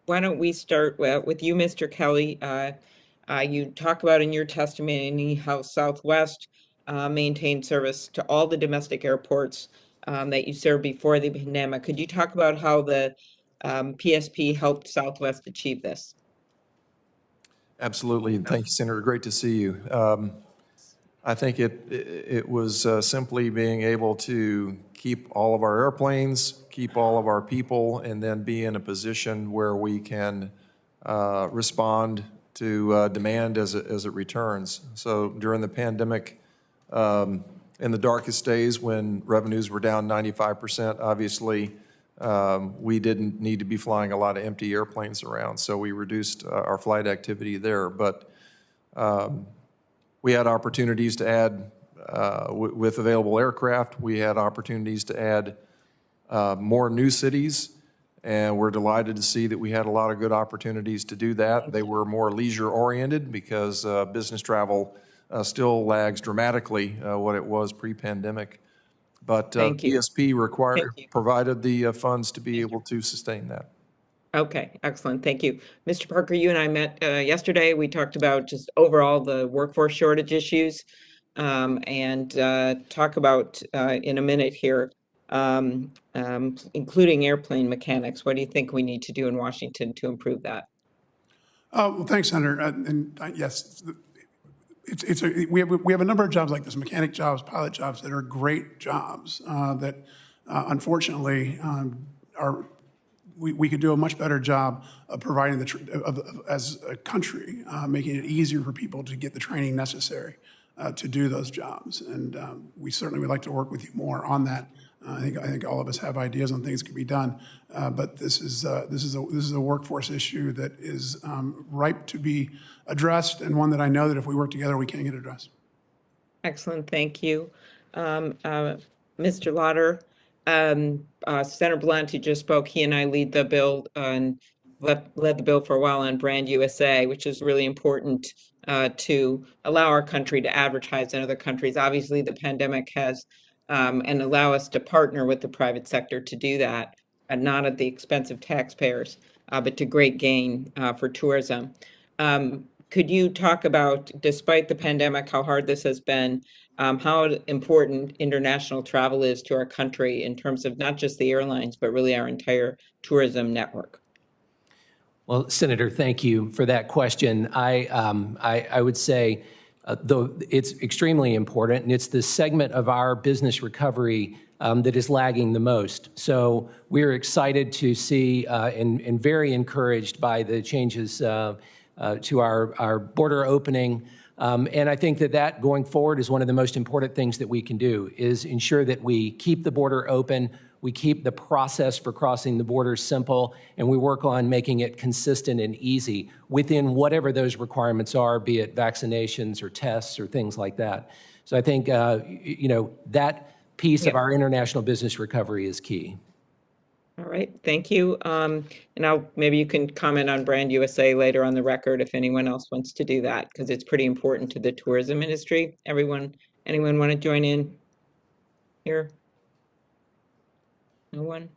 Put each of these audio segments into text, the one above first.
why don't we start with you, Mr. Kelly? You talk about in your testimony how Southwest maintained service to all the domestic airports that you served before the pandemic. Could you talk about how the PSP helped Southwest achieve this? Absolutely. Thank you, Senator. Great to see you. I think it was simply being able to keep all of our airplanes, keep all of our people, and then be in a position where we can respond to demand as it returns. So during the pandemic, in the darkest days when revenues were down 95%, obviously, we didn't need to be flying a lot of empty airplanes around, so we reduced our flight activity there. But we had opportunities to add, with available aircraft, we had opportunities to add more new cities, and we're delighted to see that we had a lot of good opportunities to do that. They were more leisure-oriented because business travel still lags dramatically what it was pre-pandemic. But PSP provided the funds to be able to sustain that. Okay, excellent. Thank you. Mr. Parker, you and I met yesterday. We talked about just overall the workforce shortage issues and talk about in a minute here, including airplane mechanics. What do you think we need to do in Washington to improve that? Well, thanks, Senator. Yes, we have a number of jobs like this, mechanic jobs, pilot jobs, that are great jobs that unfortunately we could do a much better job of providing as a country, making it easier for people to get the training necessary to do those jobs. And we certainly would like to work with you more on that. I think all of us have ideas on things that can be done, but this is a workforce issue that is ripe to be addressed, and one that I know that if we work together, we can get addressed. Excellent, thank you, Mr. Lauder. Senator Blunt, who just spoke, he and I lead the bill and led the bill for a while on Brand USA, which is really important to allow our country to advertise in other countries. Obviously, the pandemic has and allow us to partner with the private sector to do that, and not at the expense of taxpayers, but to great gain for tourism. Could you talk about, despite the pandemic, how hard this has been, how important international travel is to our country in terms of not just the airlines, but really our entire tourism network? Well, Senator, thank you for that question. I would say, though it's extremely important, and it's the segment of our business recovery that is lagging the most. So we're excited to see and very encouraged by the changes to our border opening. And I think that going forward is one of the most important things that we can do, is ensure that we keep the border open, we keep the process for crossing the border simple, and we work on making it consistent and easy within whatever those requirements are, be it vaccinations or tests or things like that. So I think, that piece of our international business recovery is key. All right, thank you. And maybe you can comment on Brand USA later on the record if anyone else wants to do that, because it's pretty important to the tourism industry. Anyone want to join in here? No one?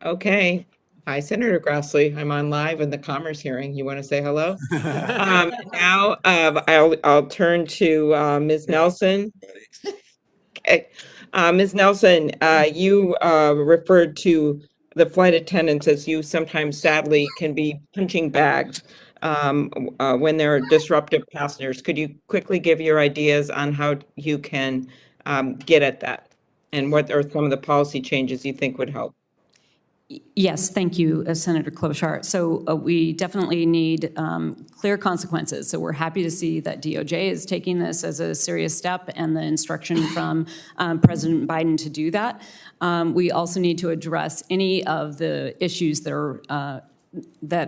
Okay. Hi, Senator Grassley. I'm on live in the Commerce hearing. You want to say hello? Now I'll turn to Ms. Nelson. Okay. Ms. Nelson, you referred to the flight attendants as you sometimes sadly can be punching bags when there are disruptive passengers. Could you quickly give your ideas on how you can get at that? And what are some of the policy changes you think would help? Yes, thank you, Senator Klobuchar. So we definitely need clear consequences. So we're happy to see that DOJ is taking this as a serious step, and the instruction from President Biden to do that. We also need to address any of the issues that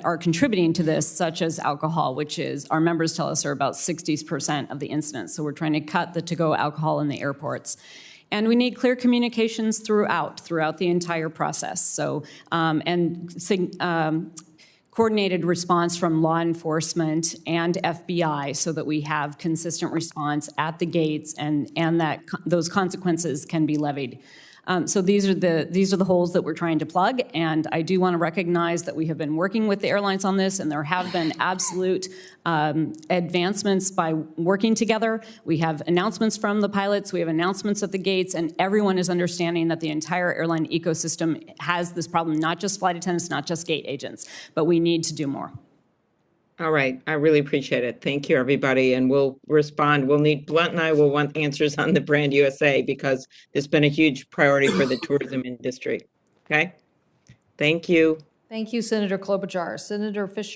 are contributing to this, such as alcohol, which is, our members tell us, are about 60% of the incidents. So we're trying to cut the to-go alcohol in the airports. And we need clear communications throughout the entire process. So, coordinated response from law enforcement and FBI, so that we have consistent response at the gates, and that those consequences can be levied. So these are the holes that we're trying to plug, and I do want to recognize that we have been working with the airlines on this, and there have been absolute advancements by working together. We have announcements from the pilots, we have announcements at the gates, and everyone is understanding that the entire airline ecosystem has this problem, not just flight attendants, not just gate agents, but we need to do more. All right, I really appreciate it. Thank you, everybody, and we'll respond. Blunt and I will want answers on the Brand USA because it's been a huge priority for the tourism industry. Okay? Thank you. Thank you, Senator Klobuchar. Senator Fisher.